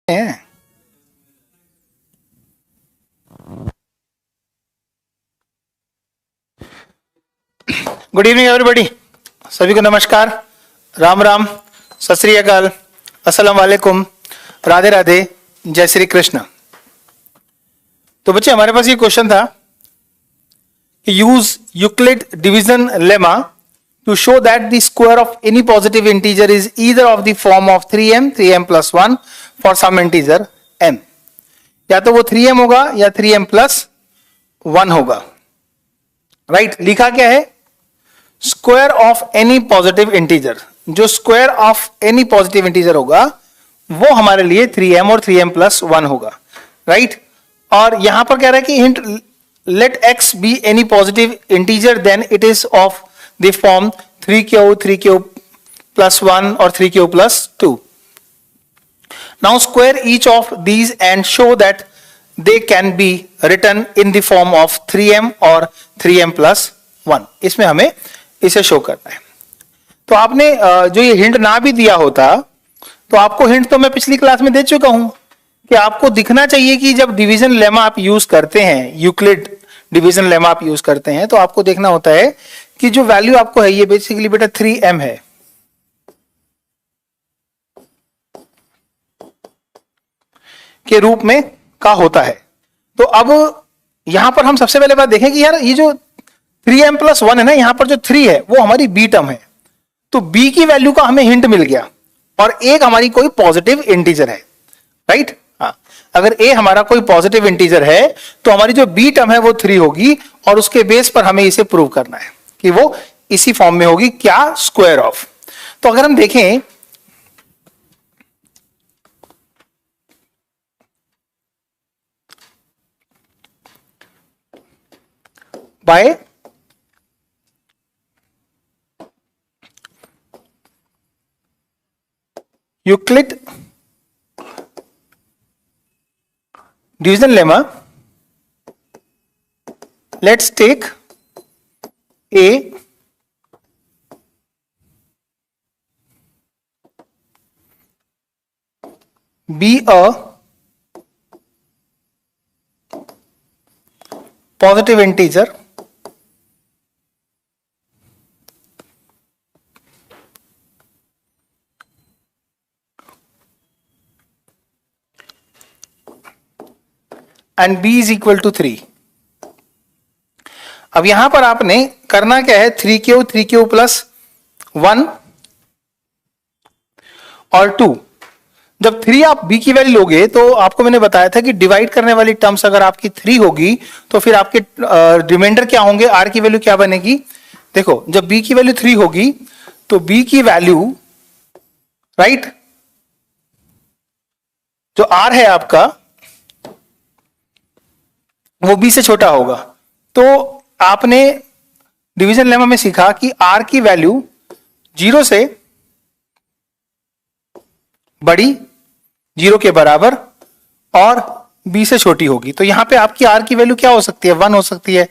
हैं। Good evening everybody, सभी को नमस्कार, राम राम, सत श्री अकाल, अस्सलाम वालेकुम, राधे राधे, जय श्री कृष्ण। तो बच्चे हमारे पास ये क्वेश्चन था कि use Euclid division lemma to show that the square of any positive integer is either of the form of 3m, 3m plus 1 for some integer m। या तो वो 3m होगा या 3m plus 1 होगा। राइट, लिखा क्या है? Square of any positive integer. जो square of any positive integer होगा वो हमारे लिए 3m और 3m plus 1 होगा। राइट, और यहां पर कह रहा है कि hint, let x be any positive integer then it is of the form 3q plus 1 or 3q plus 2. Now square each of these and show that they can be written in the form of 3m or 3m plus 1। इसमें हमें इसे show करना है। तो आपने जो ये hint ना भी दिया होता तो आपको हिंट तो मैं पिछली क्लास में दे चुका हूं कि आपको दिखना चाहिए कि जब डिवीजन लेमा आप यूज करते हैं, यूक्लिड डिवीजन लेमा आप यूज करते हैं, तो आपको देखना होता है कि जो वैल्यू आपको है ये बेसिकली बेटा 3m है। के रूप में का होता है। तो अब यहां पर हम सबसे पहले बात देखें कि यार ये जो 3m plus 1 है ना, यहां पर जो 3 है वो हमारी b टर्म है। तो b की वैल्यू का हमें हिंट मिल गया और एक हमारी कोई पॉजिटिव इंटीजर है। राइट, हाँ, अगर a हमारा कोई पॉजिटिव इंटीजर है तो हमारी जो b टर्म है वो 3 होगी और उसके बेस पर हमें इसे प्रूव करना है कि वो इसी फॉर्म में होगी। क्या? Square of. तो अगर हम देखें by Euclid division lemma, let's take A be a positive integer and b is equal to 3। अब यहां पर आपने करना क्या है? 3q plus 1 और 2। जब 3 आप b की वैल्यू लोगे तो आपको मैंने बताया था कि डिवाइड करने वाली टर्म्स अगर आपकी 3 होगी तो फिर आपके रिमाइंडर क्या होंगे? r की वैल्यू क्या बनेगी? देखो, जब b की वैल्यू 3 होगी तो b की वैल्यू, राइट, जो r है आपका वो b से छोटा होगा। तो आपने डिवीजन लेमा में सीखा कि r की वैल्यू 0 से बड़ी, 0 के बराबर और b से छोटी होगी। तो यहां पे आपकी r की वैल्यू क्या हो सकती है? 1 हो सकती है,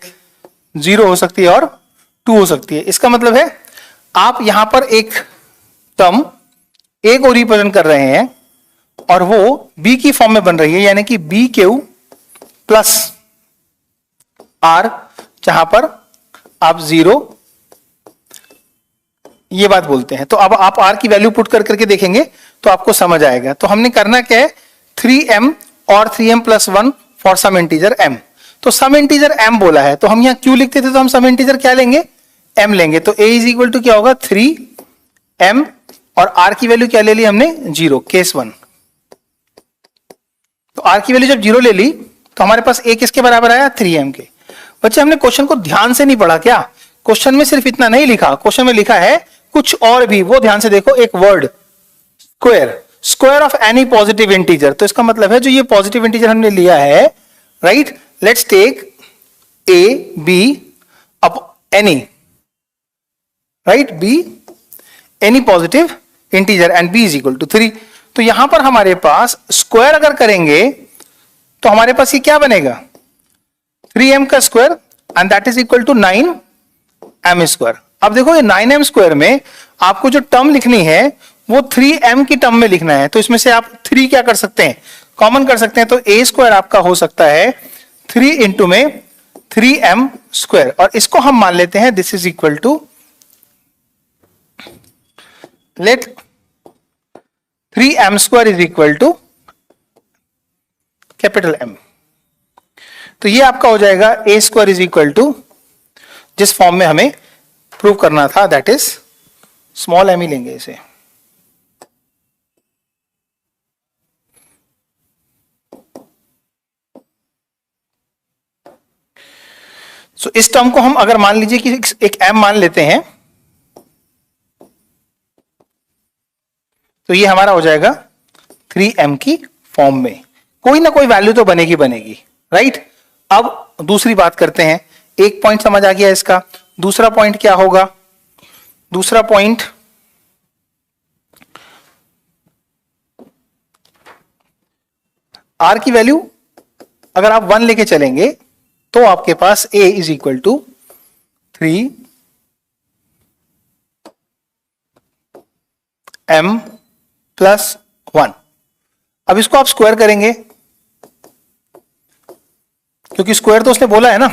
0 हो सकती है और 2 हो सकती है। इसका मतलब है आप यहां पर एक टर्म a को रिप्रेजेंट कर रहे हैं और वो b की फॉर्म में बन रही है, यानी कि bq प्लस r, जहां पर आप 0 ये बात बोलते हैं। तो अब आप r की वैल्यू पुट कर करके देखेंगे तो आपको समझ आएगा। तो हमने करना क्या है? 3m और 3m plus 1 for some integer m। तो सम इंटीजर m बोला है तो हम यहां q लिखते थे, तो हम सम इंटीजर क्या लेंगे? m लेंगे। तो a इज इक्वल टू क्या होगा? 3m और r की वैल्यू क्या ले ली हमने? 0, केस 1। तो r की वैल्यू जब 0 ले ली तो हमारे पास a किसके बराबर आया? 3m के। बच्चे हमने क्वेश्चन को ध्यान से नहीं पढ़ा क्या? क्वेश्चन में सिर्फ इतना नहीं लिखा, क्वेश्चन में लिखा है कुछ और भी, वो ध्यान से देखो। एक word square, square of any positive integer. तो इसका मतलब है जो ये पॉजिटिव इंटीजर हमने लिया है, right, let's take a b up any, right, b any positive integer and b is equal to 3। तो यहां पर हमारे पास स्क्वायर अगर करेंगे तो हमारे पास ये क्या बनेगा? 3m का square and that is equal to 9m square. अब देखो ये 9m स्क्वायर में आपको जो टर्म लिखनी है वो 3m की टर्म में लिखना है। तो इसमें से आप 3 क्या कर सकते हैं, कॉमन कर सकते हैं। तो a स्क्वायर आपका हो सकता है 3 इंटू में 3m स्क्वायर, और इसको हम मान लेते हैं this is equal to, let 3m square is equal to capital M। तो ये आपका हो जाएगा a square is equal to, जिस फॉर्म में हमें प्रूव करना था, दैट इज स्मॉल m ही लेंगे इसे। सो इस टर्म को हम अगर मान लीजिए कि एक m मान लेते हैं, तो ये हमारा हो जाएगा 3m की फॉर्म में। कोई ना कोई वैल्यू तो बनेगी बनेगी, राइट। अब दूसरी बात करते हैं। एक पॉइंट समझ आ गया इसका। दूसरा पॉइंट क्या होगा, दूसरा पॉइंट r की वैल्यू अगर आप 1 लेके चलेंगे तो आपके पास a is equal to 3m plus 1। अब इसको आप स्क्वायर करेंगे, क्योंकि स्क्वायर तो उसने बोला है ना।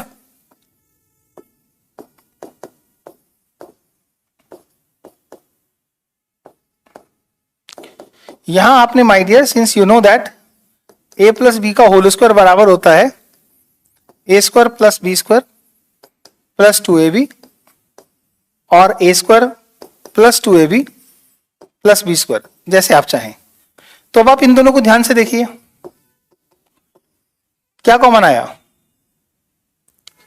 यहां आपने my dear, since you know that a plus b का होल स्क्वायर बराबर होता है a square plus b square plus 2ab और a square plus 2ab plus b square, जैसे आप चाहें। तो अब आप इन दोनों को ध्यान से देखिए, क्या कॉमन आया,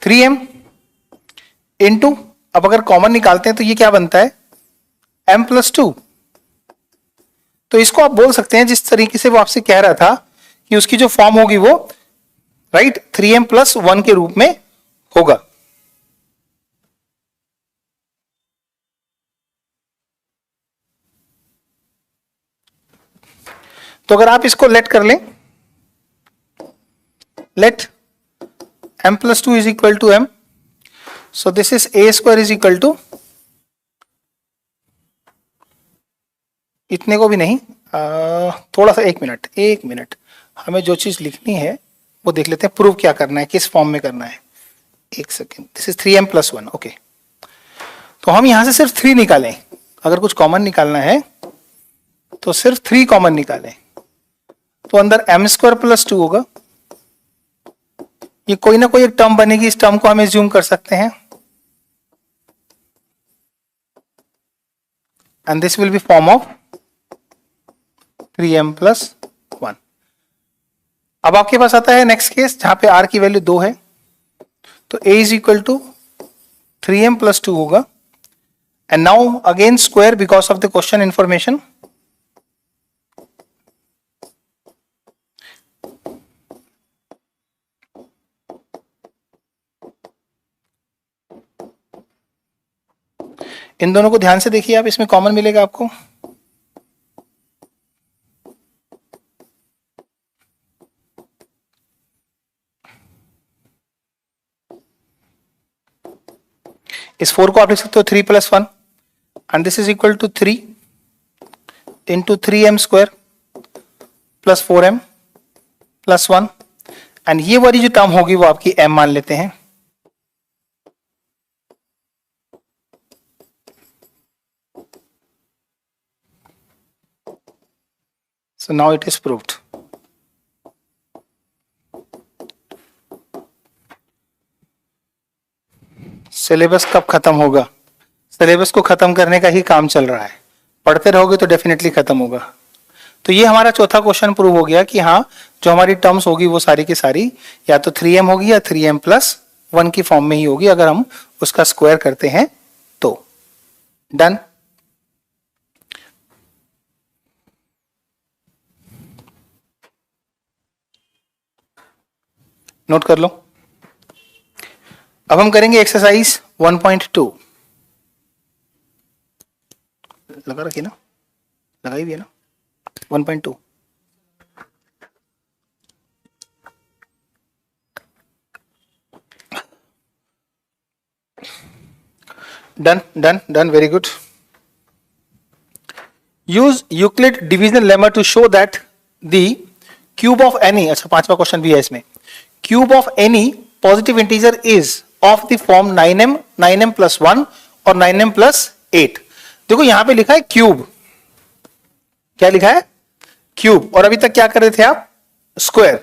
3m इंटू, अब अगर कॉमन निकालते हैं तो ये क्या बनता है, m प्लस 2। तो इसको आप बोल सकते हैं जिस तरीके से वो आपसे कह रहा था कि उसकी जो फॉर्म होगी वो राइट 3m प्लस 1 के रूप में होगा। तो अगर आप इसको लेट कर लें, let m plus 2 is equal to m, so this is a square is equal to, इतने को भी नहीं, थोड़ा सा, एक मिनट हमें जो चीज लिखनी है वो देख लेते हैं, प्रूव क्या करना है, किस फॉर्म में करना है। एक second, this is 3m plus 1, okay. तो हम यहां से सिर्फ 3 निकालें, अगर कुछ कॉमन निकालना है तो सिर्फ 3 कॉमन निकालें, तो अंदर m स्क्वायर प्लस 2 होगा। ये कोई ना कोई एक टर्म बनेगी, इस टर्म को हम एज्यूम कर सकते हैं, and this will be form of 3m plus 1। अब आपके पास आता है नेक्स्ट केस जहां पे r की वैल्यू 2 है, तो a is equal to 3m plus 2 होगा। And now again square because of the question information, इन दोनों को ध्यान से देखिए आप, इसमें कॉमन मिलेगा आपको, इस 4 को आप लिख सकते हो 3 plus 1, and this is equal to 3 into 3m square plus 4m plus 1, and ये वाली जो टर्म होगी वो आपकी m मान लेते हैं। So now it is proved. Syllabus कब खत्म होगा, सिलेबस को खत्म करने का ही काम चल रहा है, पढ़ते रहोगे तो डेफिनेटली खत्म होगा। तो ये हमारा चौथा क्वेश्चन प्रूव हो गया कि हाँ, जो हमारी टर्म्स होगी वो सारी की सारी या तो 3m होगी या 3m प्लस 1 की फॉर्म में ही होगी, अगर हम उसका स्क्वायर करते हैं तो। डन। नोट कर लो। अब हम करेंगे एक्सरसाइज 1.2। लगा रखिए ना, लगाई भी है ना 1.2। Done done done, very good. Use Euclid division lemma to show that the cube of any, अच्छा पांचवा क्वेश्चन भी है इसमें, cube of any positive integer is of the form 9m, 9m plus 1 और 9m प्लस 8। देखो यहां पे लिखा है क्यूब, क्या लिखा है? क्यूब। और अभी तक क्या कर रहे थे आप? स्क्वायर।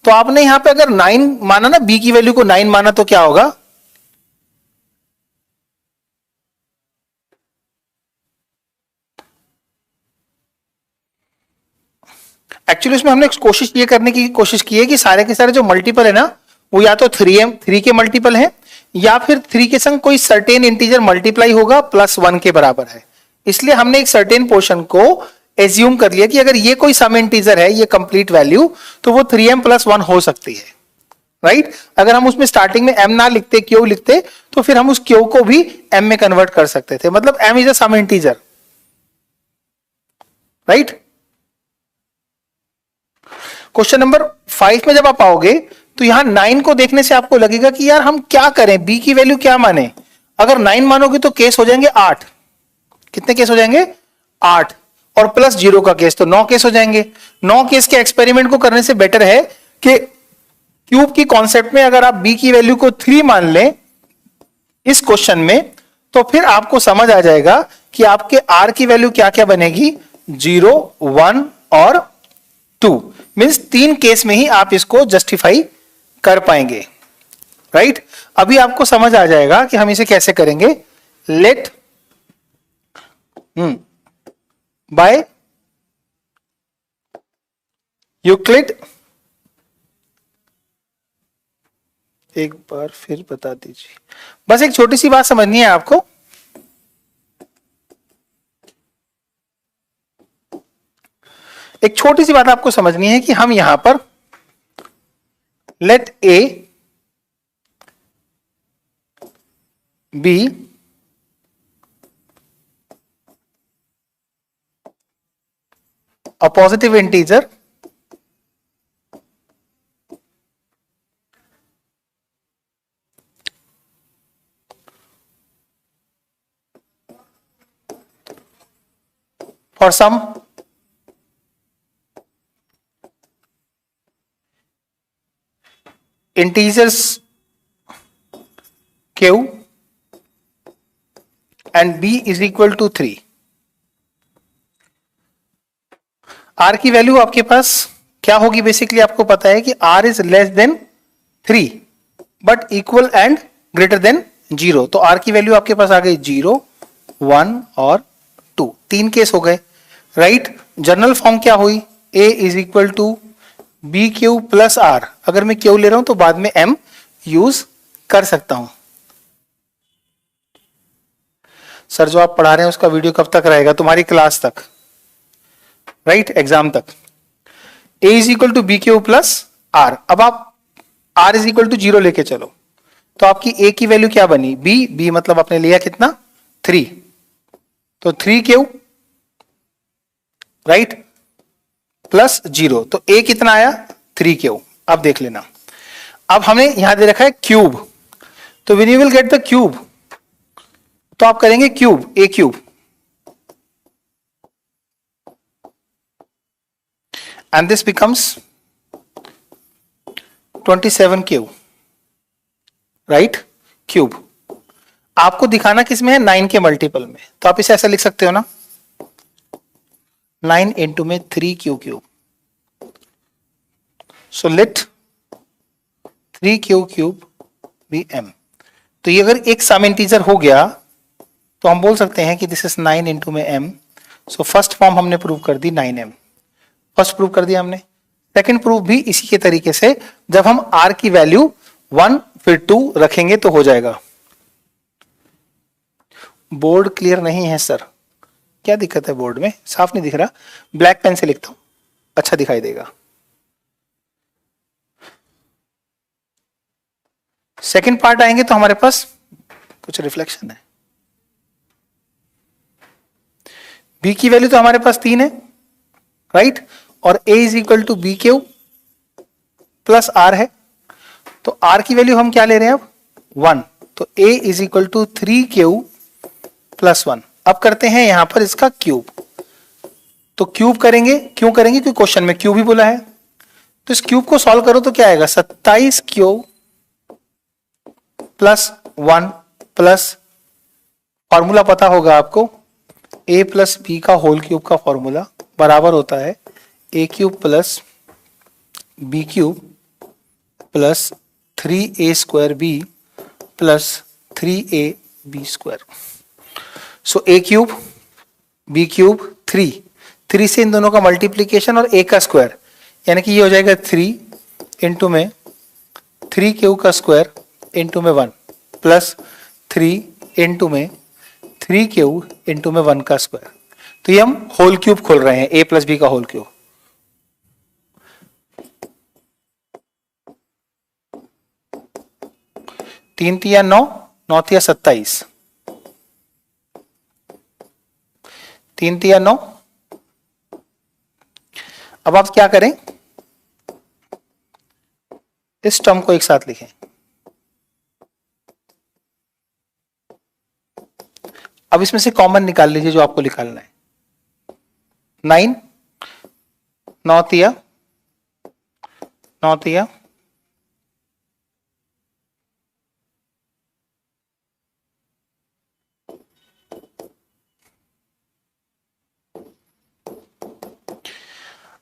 तो आपने यहां पे अगर 9 माना ना, b की वैल्यू को 9 माना, तो क्या होगा? एक्चुअली इसमें हमने कोशिश ये करने की कोशिश की है कि सारे के सारे जो मल्टीपल है ना, वो या तो 3 के मल्टीपल है या फिर 3 के संग कोई सर्टेन इंटीजर मल्टीप्लाई होगा प्लस 1 के बराबर है। इसलिए हमने एक सर्टेन पोर्शन को एज्यूम कर लिया कि अगर ये कोई सम इंटीजर है, ये कंप्लीट वैल्यू, तो वो 3m प्लस 1 हो सकती है, राइट? अगर हम उसमें स्टार्टिंग में m ना लिखते, q लिखते, तो फिर हम उस q को भी m में कन्वर्ट कर सकते थे। मतलब m is a some integer, right? Question number 5 में जब आप आओगे तो यहां 9 को देखने से आपको लगेगा कि यार हम क्या करें, b की वैल्यू क्या माने? अगर 9 मानोगे तो केस हो जाएंगे 8। कितने केस हो जाएंगे? 8। और प्लस 0 का केस तो 9 केस हो जाएंगे। 9 केस के एक्सपेरिमेंट को करने से बेटर है कि क्यूब की कॉन्सेप्ट में अगर आप b की वैल्यू को 3 मान लें इस क्वेश्चन में, तो फिर आपको समझ आ जाएगा कि आपके r की वैल्यू क्या क्या बनेगी, 0, 1 और 2। मींस 3 केस में ही आप इसको जस्टिफाई कर पाएंगे, राइट? अभी आपको समझ आ जाएगा कि हम इसे कैसे करेंगे। लेट बाय यूक्लिड, एक बार फिर बता दीजिए, बस एक छोटी सी बात समझनी है आपको। एक छोटी सी बात आपको समझनी है कि हम यहां पर let a be a positive integer for some integers q and b is equal to 3। r की वैल्यू आपके पास क्या होगी? बेसिकली आपको पता है कि r is less than 3 but equal and greater than 0। तो r की वैल्यू आपके पास आ गई 0, 1 और 2। 3 केस हो गए, राइट? जनरल फॉर्म क्या हुई? a is equal to b q plus r. अगर मैं क्यू ले रहा हूं तो बाद में m यूज कर सकता हूं। सर जो आप पढ़ा रहे हैं उसका वीडियो कब तक रहेगा? तुम्हारी क्लास तक, राइट? एग्जाम तक। a is equal to b q plus r. अब आप r इज इक्वल टू 0 लेके चलो, तो आपकी a की वैल्यू क्या बनी? b मतलब आपने लिया कितना? 3। तो 3 क्यू, राइट, प्लस 0, तो a कितना आया? 3 क्यू। अब देख लेना, अब हमने यहां दे रखा है क्यूब, तो when you will get the cube, तो आप करेंगे cube, a cube, and this becomes 27q, right? Cube. आपको दिखाना किसमें है? 9 के मल्टीपल में। तो आप इसे ऐसा लिख सकते हो ना, 9 इंटू में 3q cube. So let 3q cube be m। तो ये अगर एक सम इंटीजर हो गया तो हम बोल सकते हैं कि दिस इज 9 इंटू में m। सो फर्स्ट फॉर्म हमने प्रूव कर दी 9m, फर्स्ट प्रूव कर दिया हमने। सेकंड प्रूफ भी इसी के तरीके से, जब हम r की वैल्यू 1 फिर 2 रखेंगे तो हो जाएगा। बोर्ड क्लियर नहीं है सर, क्या दिक्कत है? बोर्ड में साफ नहीं दिख रहा, ब्लैक पेन से लिखता हूं, अच्छा दिखाई देगा। सेकंड पार्ट आएंगे तो हमारे पास कुछ रिफ्लेक्शन है। b की वैल्यू तो हमारे पास 3 है, राइट? और a is equal to b q plus r है, तो r की वैल्यू हम क्या ले रहे हैं अब? 1। तो a is equal to 3q plus 1। अब करते हैं यहां पर इसका क्यूब, तो क्यूब करेंगे, क्यों करेंगे? क्योंकि क्वेश्चन में क्यूब ही बोला है। तो इस क्यूब को सॉल्व करो तो क्या आएगा? 27 क्यूब प्लस 1 प्लस, फॉर्मूला पता होगा आपको, a प्लस बी का होल क्यूब का फॉर्मूला बराबर होता है a cube plus b cube plus 3a square b plus 3a b square. So a cube b cube 3 से इन दोनों का मल्टीप्लीकेशन और a का स्क्वायर, यानी कि ये हो जाएगा 3 इंटू में 3 क्यूब का स्क्वायर इंटू में 1 प्लस 3 इंटू में 3 क्यूब इंटू में 1 का स्क्वायर। तो ये हम होल क्यूब खोल रहे हैं, a प्लस बी का होल क्यूब। तीन तिया 9, 9 तिया 27, 3 तिया 9। अब आप क्या करें, इस टर्म को एक साथ लिखें। अब इसमें से कॉमन निकाल लीजिए जो आपको निकालना है। 9, 9 तिया 9 तिया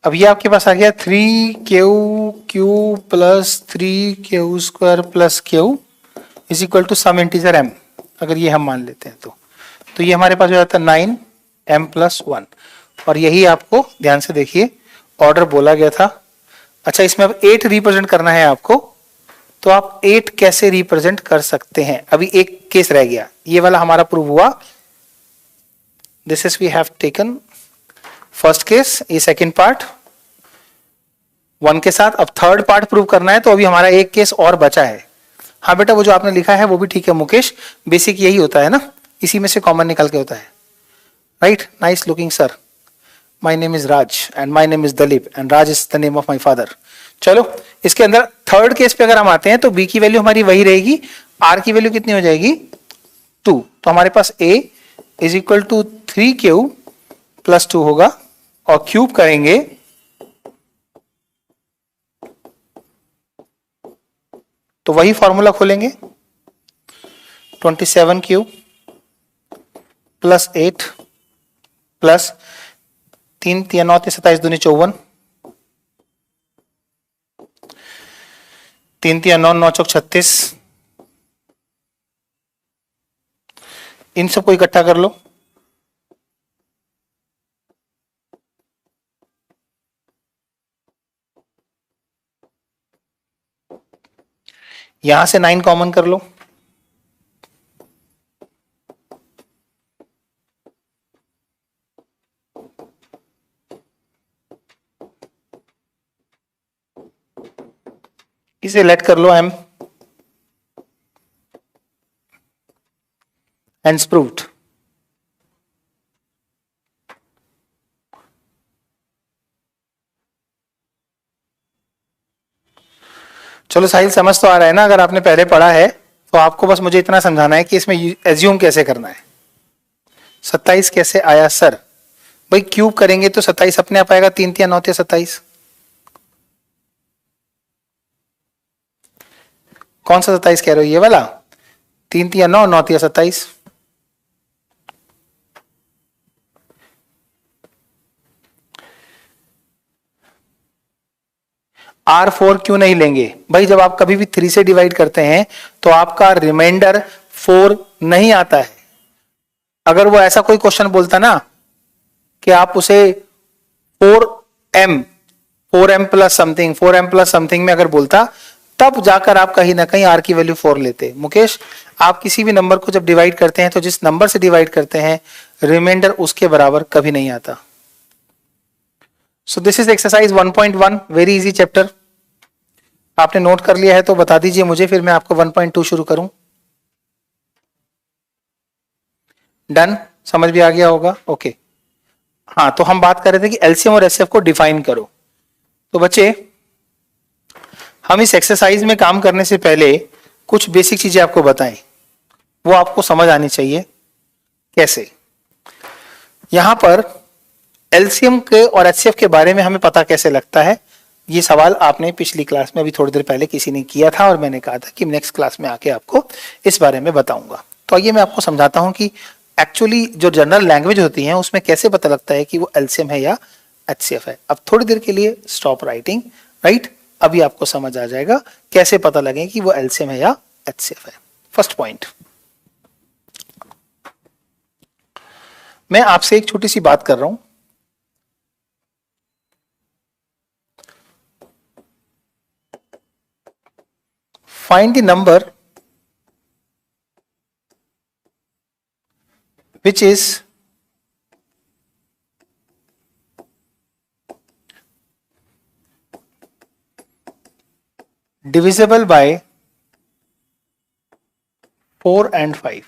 अब ये आपके पास आ गया 3 q plus 3 square plus q is equal to some integer m। अगर ये हम मान लेते हैं तो ये हमारे पास हो जाता है 9m प्लस 1। और यही आपको ध्यान से देखिए ऑर्डर बोला गया था। अच्छा, इसमें अब 8 रिप्रेजेंट करना है आपको, तो आप 8 कैसे रिप्रेजेंट कर सकते हैं? अभी एक केस रह गया, ये वाला हमारा प्रूव हुआ। This is we have taken first case, ये सेकेंड पार्ट 1 के साथ। अब थर्ड पार्ट प्रूव करना है, तो अभी हमारा एक केस और बचा है। हाँ बेटा, वो जो आपने लिखा है वो भी ठीक है मुकेश, बेसिक यही होता है ना, इसी में से कॉमन निकल के होता है। Right, nice looking sir. My name is Raj and my name is Dalip and Raj is the name of my father. चलो, इसके अंदर थर्ड केस पे अगर हम आते हैं तो b की वैल्यू हमारी वही रहेगी, r की वैल्यू कितनी हो जाएगी 2। तो हमारे पास a is equal to 3 cube plus 2 होगा, और क्यूब करेंगे तो वही फॉर्मूला खोलेंगे 27 क्यूब प्लस 8 प्लस 3 3 9 27 दूनी 54, 3 3 9 9 चौक 36। इन सबको इकट्ठा कर लो, यहां से 9 कॉमन कर लो, इसे लेट कर लो m, hence proved। चलो साहिल, समझ तो आ रहा है ना? अगर आपने पहले पढ़ा है तो आपको बस मुझे इतना समझाना है कि इसमें एज्यूम कैसे करना है। 27 कैसे आया सर? भाई क्यूब करेंगे तो 27 अपने आप आएगा, 3 3 9 27। कौन सा 27 कह रहे हो? ये वाला 3 3 9 9 27। R4 क्यों नहीं लेंगे भाई? जब आप कभी भी 3 से डिवाइड करते हैं तो आपका रिमाइंडर 4 नहीं आता है। अगर वो ऐसा कोई क्वेश्चन बोलता ना कि आप उसे 4m plus something 4m plus something में अगर बोलता, तब जाकर आप कहीं ना कहीं r की वैल्यू 4 लेते। मुकेश, आप किसी भी नंबर को जब डिवाइड करते हैं तो जिस नंबर से डिवाइड करते हैं रिमाइंडर उसके बराबर कभी नहीं आता। सो this is exercise 1.1, very easy chapter. आपने नोट कर लिया है तो बता दीजिए मुझे, फिर मैं आपको 1.2 शुरू करूं। डन, समझ भी आ गया होगा? ओके। हाँ, तो हम बात कर रहे थे कि एलसीएम और एचसीएफ को डिफाइन करो। तो बच्चे, हम इस एक्सरसाइज में काम करने से पहले कुछ बेसिक चीजें आपको बताएं, वो आपको समझ आनी चाहिए। कैसे? यहां पर एलसीएम के और एचसीएफ के बारे में हमें पता कैसे लगता है, ये सवाल आपने पिछली क्लास में अभी थोड़ी देर पहले किसी ने किया था और मैंने कहा था कि नेक्स्ट क्लास में आके आपको इस बारे में बताऊंगा। तो आइए मैं आपको समझाता हूं कि एक्चुअली जो जनरल लैंग्वेज होती है उसमें कैसे पता लगता है कि वो एलसीएम है या एचसीएफ है। अब थोड़ी देर के लिए स्टॉप राइटिंग, राइट। अभी आपको समझ आ जाएगा कैसे पता लगे कि वो एलसीएम है या एचसीएफ है। फर्स्ट पॉइंट, मैं आपसे एक छोटी सी बात कर रहा हूं। Find the number which is divisible by 4 and 5।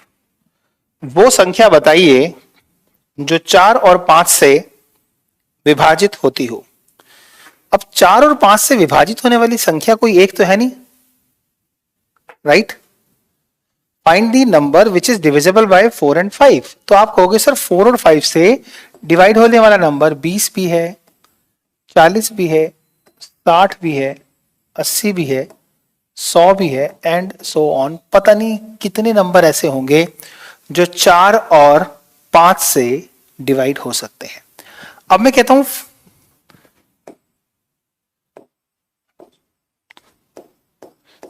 वो संख्या बताइए जो 4 और 5 से विभाजित होती हो। अब 4 और 5 से विभाजित होने वाली संख्या कोई एक तो है नहीं, right. Find the number which is divisible by 4 and 5। तो आप कहोगे सर 4 और 5 से डिवाइड होने वाला नंबर 20 भी है, 40 भी है, 60 भी है, 80 भी है, 100 भी है एंड सो ऑन। पता नहीं कितने नंबर ऐसे होंगे जो 4 और 5 से डिवाइड हो सकते हैं। अब मैं कहता हूं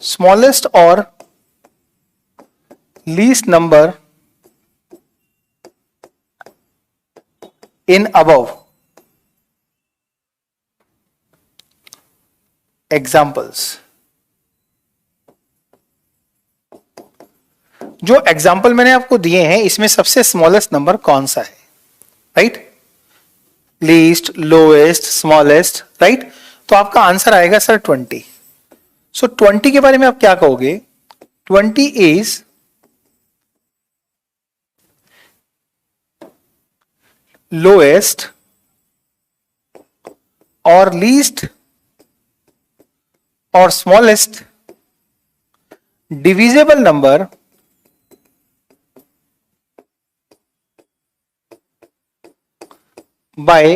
स्मॉलेस्ट और least number in above examples. जो एग्जाम्पल मैंने आपको दिए हैं इसमें सबसे स्मॉलेस्ट नंबर कौन सा है, right. Least, lowest, smallest, right. तो आपका आंसर आएगा सर 20। सो 20 के बारे में आप क्या कहोगे? 20 इज लोएस्ट और लीस्ट और smallest divisible number by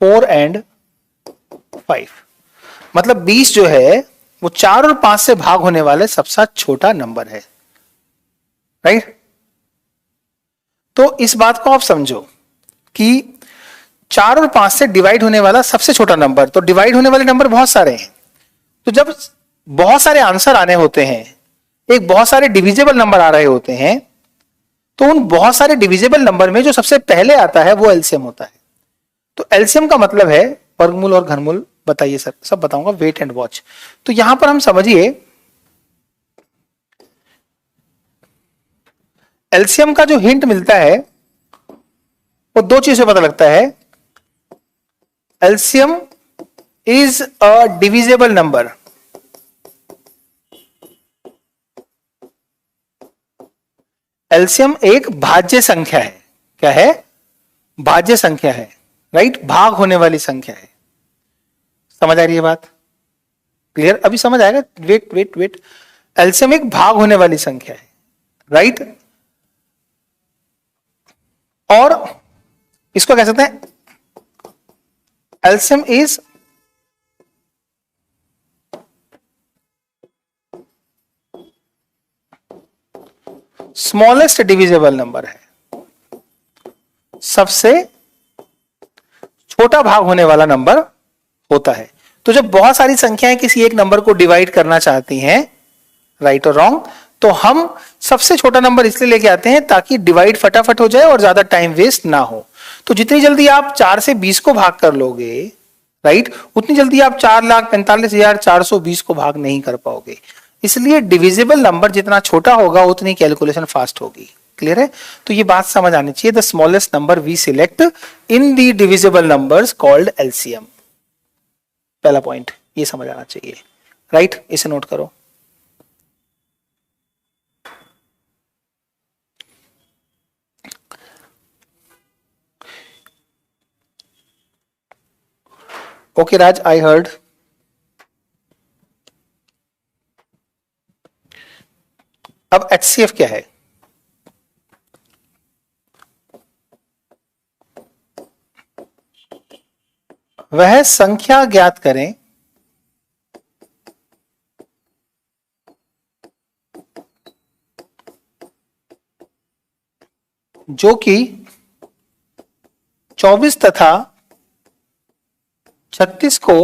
4 and 5। मतलब 20 जो है वो 4 और 5 से भाग होने वाले सबसे छोटा नंबर है, राइट। तो इस बात को आप समझो कि 4 और 5 से डिवाइड होने वाला सबसे छोटा नंबर, तो डिवाइड होने वाले नंबर बहुत सारे हैं। तो जब बहुत सारे आंसर आने होते हैं, एक बहुत सारे डिविजिबल नंबर आ रहे होते हैं, तो उन बहुत सारे डिविजिबल नंबर में जो सबसे पहले आता है वो एलसीएम होता है। तो एलसीएम का मतलब है वर्गमूल और घनमूल। बताइए सर, सब बताऊंगा, वेट एंड वॉच। तो यहां पर हम समझिए एलसीएम का जो हिंट मिलता है वो दो चीज से पता लगता है। LCM is a divisible number, LCM एक भाज्य संख्या है। क्या है? भाज्य संख्या है, राइट। भाग होने वाली संख्या है। समझ आ रही है बात? क्लियर? अभी समझ आएगा। Wait wait wait. एलसीएम एक भाग होने वाली संख्या है, राइट। और इसको कह सकते हैं LCM is smallest divisible number है, सबसे छोटा भाग होने वाला नंबर होता है। तो जब बहुत सारी संख्याएं किसी एक नंबर को डिवाइड करना चाहती हैं, राइट और रॉन्ग, तो हम सबसे छोटा नंबर इसलिए लेके आते हैं ताकि डिवाइड फटाफट हो जाए और ज्यादा टाइम वेस्ट ना हो। तो जितनी जल्दी आप 4 से 20 को भाग कर लोगे, राइट, उतनी जल्दी आप 4,45,420 को भाग नहीं कर पाओगे। इसलिए डिविजिबल नंबर जितना छोटा होगा उतनी कैलकुलेशन फास्ट होगी। क्लियर है? तो ये बात समझ आनी चाहिए। The smallest number we select in the divisible numbers called LCM. पहला पॉइंट ये समझ आना चाहिए, राइट। इसे नोट करो। Okay Raj, I heard. अब एचसीएफ क्या है? वह संख्या ज्ञात करें जो कि 24 तथा 36 को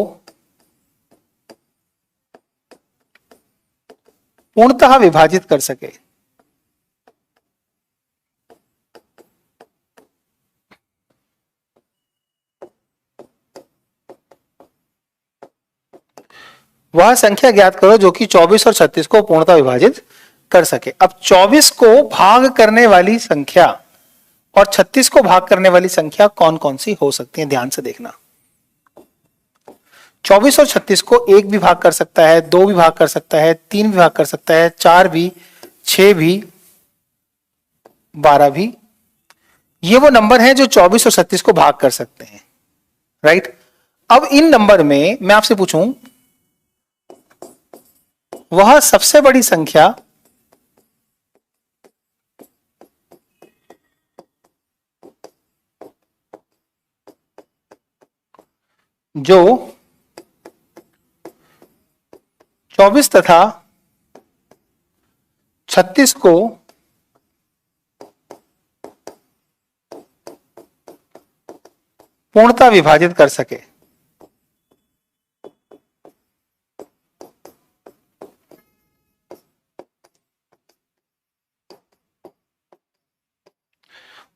पूर्णतः विभाजित कर सके। वह संख्या ज्ञात करो जो कि 24 और 36 को पूर्णतः विभाजित कर सके। अब 24 को भाग करने वाली संख्या और 36 को भाग करने वाली संख्या कौन कौन सी हो सकती है, ध्यान से देखना। 24 और 36 को 1 भी भाग कर सकता है, 2 भी भाग कर सकता है, 3 भी भाग कर सकता है, 4 भी, 6 भी, 12 भी। ये वो नंबर हैं जो 24 और 36 को भाग कर सकते हैं, राइट। अब इन नंबर में मैं आपसे पूछूं, वह सबसे बड़ी संख्या जो 24 तथा 36 को पूर्णतः विभाजित कर सके।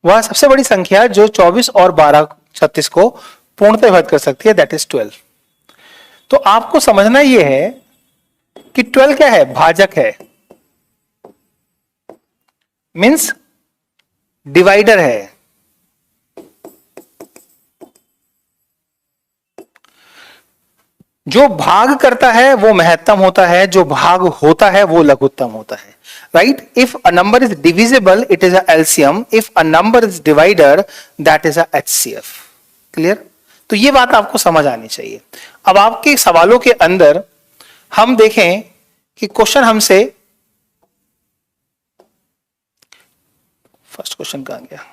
वह सबसे बड़ी संख्या जो 24 और 12 36 को पूर्णतः विभाजित कर सकती है, दैट इज 12। तो आपको समझना यह है कि 12 क्या है, भाजक है, मींस डिवाइडर है। जो भाग करता है वो महत्तम होता है, जो भाग होता है वो लघुत्तम होता है, right. If a number is divisible it is a LCM, if a number is divider that is a HCF. Clear. तो ये बात आपको समझ आनी चाहिए। अब आपके सवालों के अंदर हम देखें कि क्वेश्चन हमसे, फर्स्ट क्वेश्चन कहां गया,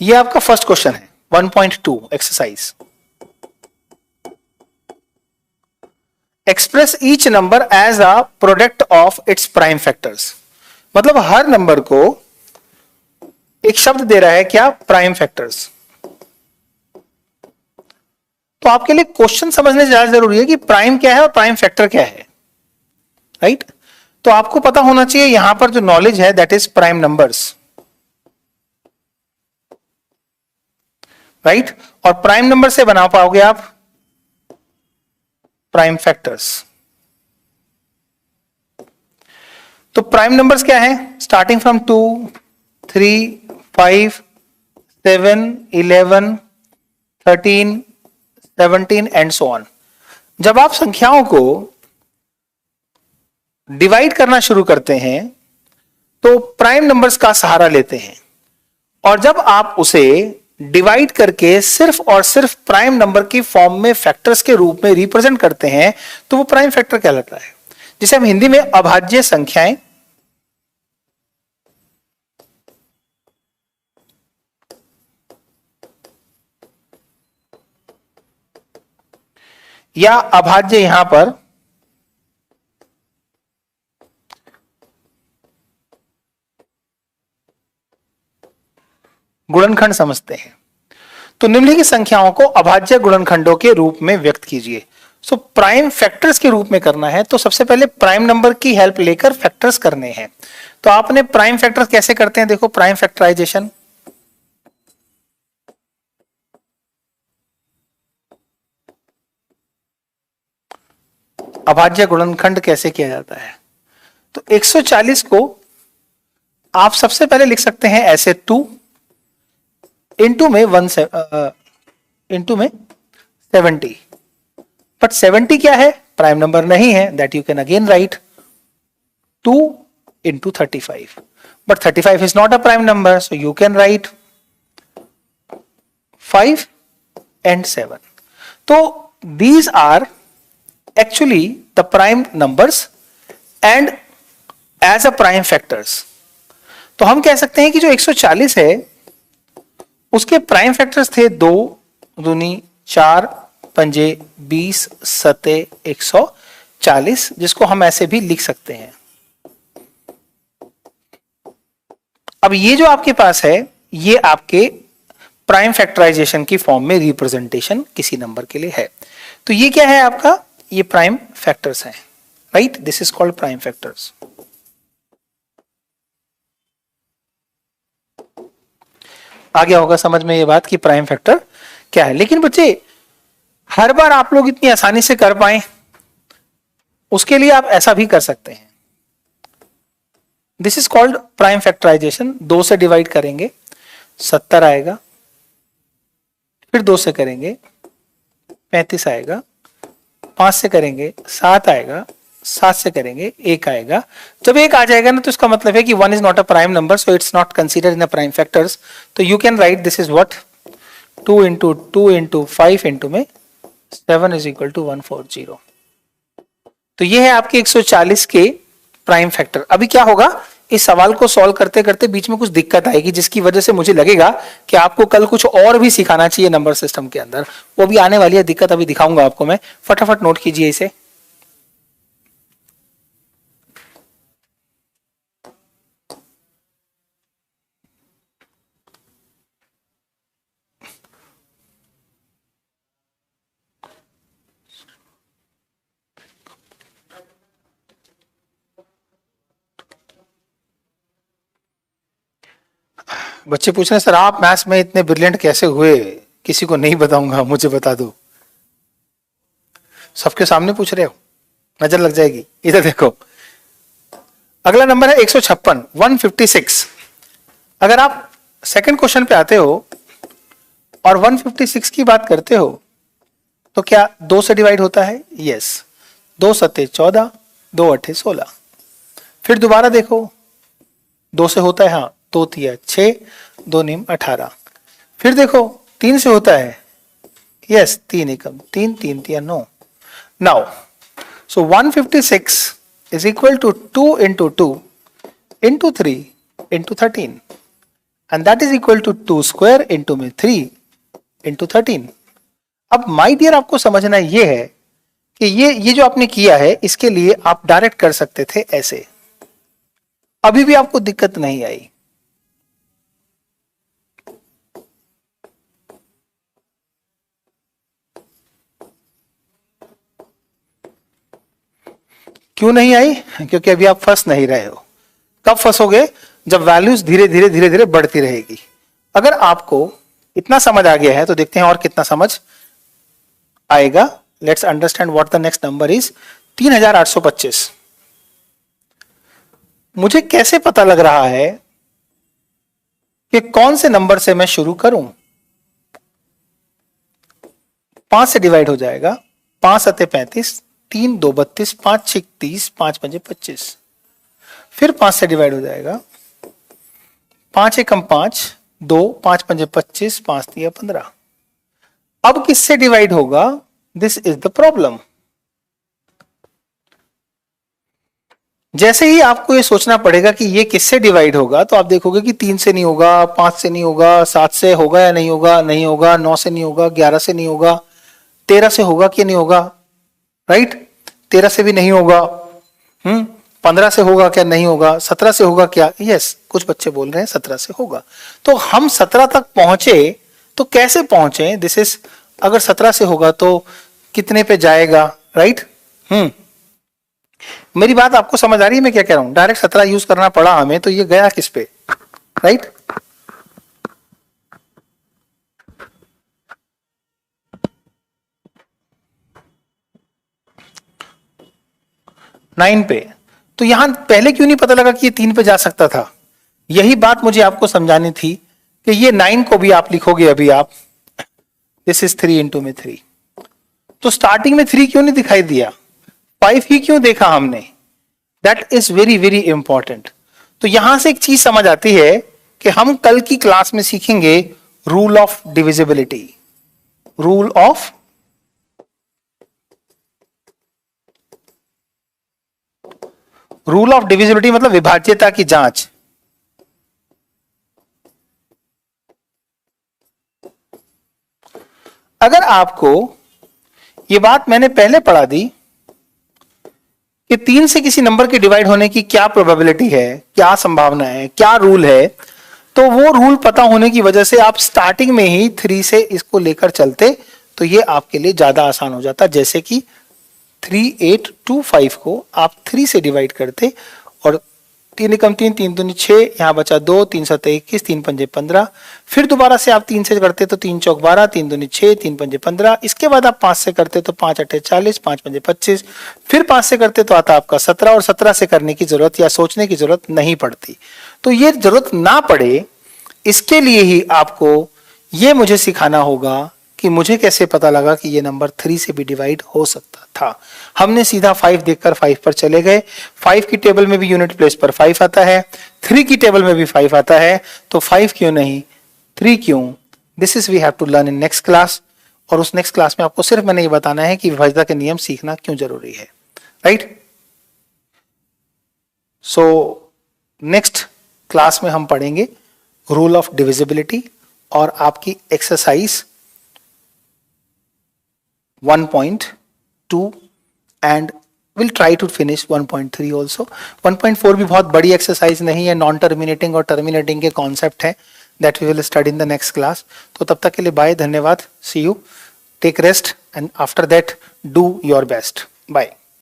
ये आपका फर्स्ट क्वेश्चन है 1.2 exercise. Express each number as a product of its prime factors. मतलब हर नंबर को एक शब्द दे रहा है क्या, प्राइम फैक्टर्स। तो आपके लिए क्वेश्चन समझने से ज्यादा जरूरी है कि प्राइम क्या है और प्राइम फैक्टर क्या है, राइट। तो आपको पता होना चाहिए यहां पर जो नॉलेज है that is prime numbers, right. और प्राइम नंबर से बना पाओगे आप प्राइम फैक्टर्स। तो प्राइम नंबर्स क्या है, starting from 2, 3, 5, 7, 11, 13, 17 and so on. जब आप संख्याओं को डिवाइड करना शुरू करते हैं तो प्राइम नंबर्स का सहारा लेते हैं, और जब आप उसे डिवाइड करके सिर्फ और सिर्फ प्राइम नंबर की फॉर्म में फैक्टर्स के रूप में रिप्रेजेंट करते हैं तो वो प्राइम फैक्टर कहलाता है, जिसे हम हिंदी में अभाज्य संख्याएं या अभाज्य यहां पर गुणनखंड समझते हैं। तो निम्नलिखित संख्याओं को अभाज्य गुणनखंडों के रूप में व्यक्त कीजिए। सो प्राइम फैक्टर्स के रूप में करना है तो सबसे पहले प्राइम नंबर की हेल्प लेकर फैक्टर्स करने हैं। तो आपने प्राइम फैक्टर्स कैसे करते हैं, देखो प्राइम फैक्टराइजेशन। अभाज्य गुणनखंड कैसे किया जाता है, तो 140 को आप सबसे पहले लिख सकते हैं ऐसे 2 इंटू में 70। बट 70 क्या है, प्राइम नंबर नहीं है, that you can again right 2 into 35। But 35 is not a prime number, so you can right 5 and 7. तो these are actually the prime numbers and as a prime factors. तो हम कह सकते हैं कि जो 140 है उसके प्राइम फैक्टर्स थे 2 दूनी 4 पंजे 20 सते 140, जिसको हम ऐसे भी लिख सकते हैं। अब ये जो आपके पास है ये आपके प्राइम फैक्टराइजेशन की फॉर्म में रिप्रेजेंटेशन किसी नंबर के लिए है। तो ये क्या है आपका, ये प्राइम फैक्टर्स हैं, right, this is called prime factors. आ गया होगा समझ में ये बात कि प्राइम फैक्टर क्या है। लेकिन बच्चे हर बार आप लोग इतनी आसानी से कर पाए, उसके लिए आप ऐसा भी कर सकते हैं। This is called prime factorisation. 2 से डिवाइड करेंगे 70 आएगा, फिर 2 से करेंगे 35 आएगा, 5 से करेंगे 7 आएगा, 7 से करेंगे 1 आएगा। जब 1 आ जाएगा ना तो इसका मतलब है कि 1 is not a prime number, so it's not considered in the prime factors. तो you can write this is what 2 into 2 into 5 into में 7 इज इक्वल टू 140। तो ये है आपके 140 के प्राइम फैक्टर। अभी क्या होगा, इस सवाल को सॉल्व करते करते बीच में कुछ दिक्कत आएगी, जिसकी वजह से मुझे लगेगा कि आपको कल कुछ और भी सिखाना चाहिए नंबर सिस्टम के अंदर। वो भी आने वाली है दिक्कत, अभी दिखाऊंगा आपको मैं। फटाफट नोट कीजिए इसे। बच्चे पूछ रहे हैं सर आप मैथ्स में इतने ब्रिलियंट कैसे हुए, किसी को नहीं बताऊंगा, मुझे बता दो। सबके सामने पूछ रहे हो, नजर लग जाएगी। इधर देखो, अगला नंबर है 156, 156। अगर आप सेकंड क्वेश्चन पे आते हो और 156 की बात करते हो तो क्या 2 से डिवाइड होता है? यस, 2 सत्ते 14, 2 अट्ठे 16। फिर दोबारा देखो, 2 से होता है, हाँ, 2 तिया 6, 2 नीम 18। फिर देखो 3 से होता है, यस, 3 एकम 3, 3 तिया 9। Now so 156 is equal to 2 into 2 into 3 into 13, and that is equal to 2 square into में 3 into 13। अब माय डियर आपको समझना ये है कि ये जो आपने किया है इसके लिए आप डायरेक्ट कर सकते थे ऐसे, अभी भी आपको दिक्कत नहीं आई। क्यों नहीं आई? क्योंकि अभी आप फंस नहीं रहे हो। कब फंसोगे? जब वैल्यूज धीरे धीरे धीरे धीरे बढ़ती रहेगी। अगर आपको इतना समझ आ गया है तो देखते हैं और कितना समझ आएगा। Let's understand what the next number is 3825। मुझे कैसे पता लग रहा है कि कौन से नंबर से मैं शुरू करूं? 5 से डिवाइड हो जाएगा, 5 सत्ते 35, 3 2 32, 5 6 30, 5 पंजे 25। फिर 5 से डिवाइड हो जाएगा, 5 एकम 5, 2, 5 पंजे 25, 5 तिया 15। अब किससे डिवाइड होगा? This is the problem. जैसे ही आपको ये सोचना पड़ेगा कि ये किससे डिवाइड होगा, तो आप देखोगे कि 3 से नहीं होगा, 5 से नहीं होगा, 7 से होगा या नहीं होगा, नहीं होगा, 9 से नहीं होगा, 11 से नहीं होगा, 13 से होगा कि नहीं होगा, राइट, 13 से भी नहीं होगा, 15 से होगा क्या? नहीं होगा। 17 से होगा क्या? यस, कुछ बच्चे बोल रहे हैं 17 से होगा। तो हम 17 तक पहुंचे तो कैसे पहुंचे? दिस इज, अगर 17 से होगा तो कितने पे जाएगा, राइट? मेरी बात आपको समझ आ रही है मैं क्या कह रहा हूं? डायरेक्ट 17 यूज करना पड़ा हमें, तो ये गया किस पे, राइट? नाइन पे। तो यहां पहले क्यों नहीं पता लगा कि ये 3 पे जा सकता था? यही बात मुझे आपको समझानी थी कि ये 9 को भी आप लिखोगे अभी आप, दिस इज 3 इंटू में 3। तो स्टार्टिंग में 3 क्यों नहीं दिखाई दिया? 5 ही क्यों देखा हमने? That is very very important. तो यहां से एक चीज समझ आती है कि हम कल की क्लास में सीखेंगे rule of divisibility. Rule of divisibility मतलब विभाज्यता की जांच। अगर आपको ये बात मैंने पहले पढ़ा दी कि 3 से किसी नंबर के डिवाइड होने की क्या प्रोबेबिलिटी है, क्या संभावना है, क्या रूल है, तो वो रूल पता होने की वजह से आप स्टार्टिंग में ही 3 से इसको लेकर चलते तो ये आपके लिए ज्यादा आसान हो जाता। जैसे कि 3825 को आप 3 से डिवाइड करते और 3 एकम 3, 3 दूनी 6, यहां बचा 2, 3 7 21, 3 पंजे 15। फिर दोबारा से आप 3 से करते तो 3 चौक 12, 3 दूनी 6, 3 पंजे 15। इसके बाद आप 5 से करते तो 5 अट्ठे 40, 5 पंजे 25। फिर 5 से करते तो आता आपका 17 और 17 से करने की जरूरत या सोचने की जरूरत नहीं पड़ती। तो ये जरूरत ना पड़े इसके लिए ही आपको ये मुझे सिखाना होगा कि मुझे कैसे पता लगा कि ये नंबर 3 से भी डिवाइड हो सकता था। हमने सीधा 5 देखकर 5 पर चले गए। 5 की टेबल में भी यूनिट प्लेस पर 5 आता है, 3 की टेबल में भी 5 आता है, तो 5 क्यों नहीं 3 क्यों? This is we have to learn in next class. और उस नेक्स्ट क्लास में आपको सिर्फ मैंने ये बताना है कि विभाज्यता के नियम सीखना क्यों जरूरी है, राइट? सो नेक्स्ट क्लास में हम पढ़ेंगे रूल ऑफ डिविजिबिलिटी और आपकी exercise 1.2 and we'll try to finish 1.3 also. 1.4 भी बहुत बड़ी एक्सरसाइज नहीं है, नॉन टर्मिनेटिंग और टर्मिनेटिंग के कॉन्सेप्ट है, that we will study in the next class. तो तब तक के लिए बाय, धन्यवाद, see you, take rest and after that do your best. Bye.